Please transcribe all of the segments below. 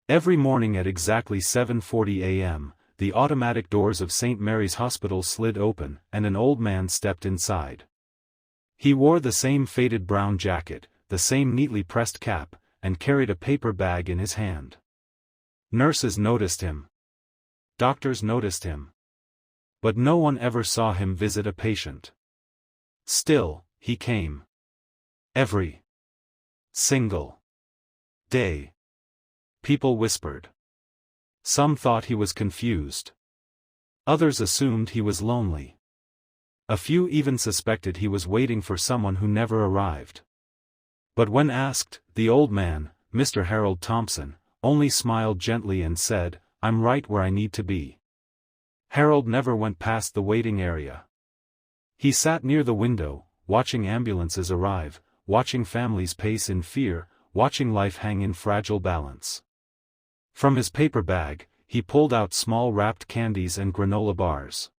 Every morning at exactly 7:40 a.m., the automatic doors of St. Mary's Hospital slid open and an old man stepped inside. He wore the same faded brown jacket, the same neatly pressed cap, and carried a paper bag in his hand. Nurses noticed him. Doctors noticed him. But no one ever saw him visit a patient. Still, he came. Every single day. People whispered. Some thought he was confused. Others assumed he was lonely. A few even suspected he was waiting for someone who never arrived. But when asked, the old man, Mr. Harold Thompson, only smiled gently and said, "I'm right where I need to be." Harold never went past the waiting area. He sat near the window, watching ambulances arrive, watching families pace in fear, watching life hang in fragile balance. From his paper bag, he pulled out small wrapped candies and granola bars.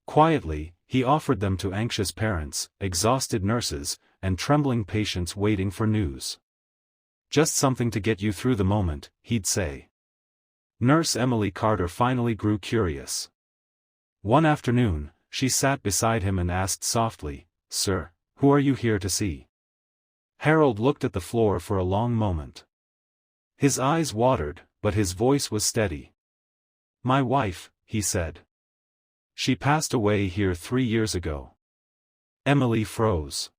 Quietly, he offered them to anxious parents, exhausted nurses, and trembling patients waiting for news. "Just something to get you through the moment," he'd say. Nurse Emily Carter finally grew curious. One afternoon, she sat beside him and asked softly, "Sir, who are you here to see?" Harold looked at the floor for a long moment. His eyes watered, but his voice was steady. "My wife," he said. "She passed away here 3 years ago." Emily froze.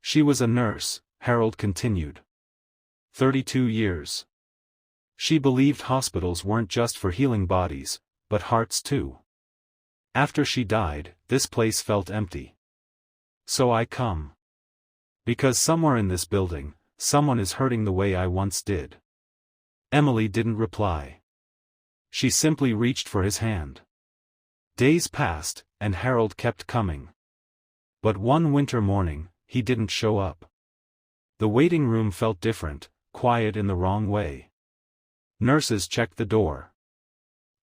"She was a nurse," Harold continued. 32 years. She believed hospitals weren't just for healing bodies, but hearts too. After she died, this place felt empty. "So I come. Because somewhere in this building, someone is hurting the way I once did." Emily didn't reply. She simply reached for his hand. Days passed, and Harold kept coming. But one winter morning, he didn't show up. The waiting room felt different, quiet in the wrong way. Nurses checked the door.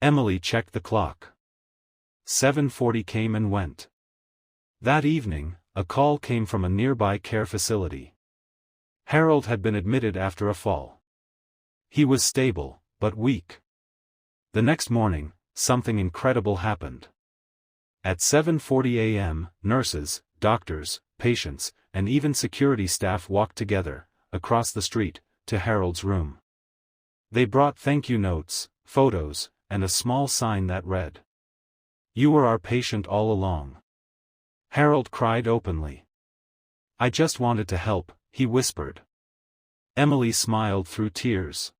Emily checked the clock. 7:40 came and went. That evening, a call came from a nearby care facility. Harold had been admitted after a fall. He was stable, but weak. The next morning, something incredible happened. At 7:40 a.m., nurses, doctors, patients, and even security staff walked together, across the street, to Harold's room. They brought thank you notes, photos, and a small sign that read, "You were our patient all along." Harold cried openly. "I just wanted to help," he whispered. Emily smiled through tears.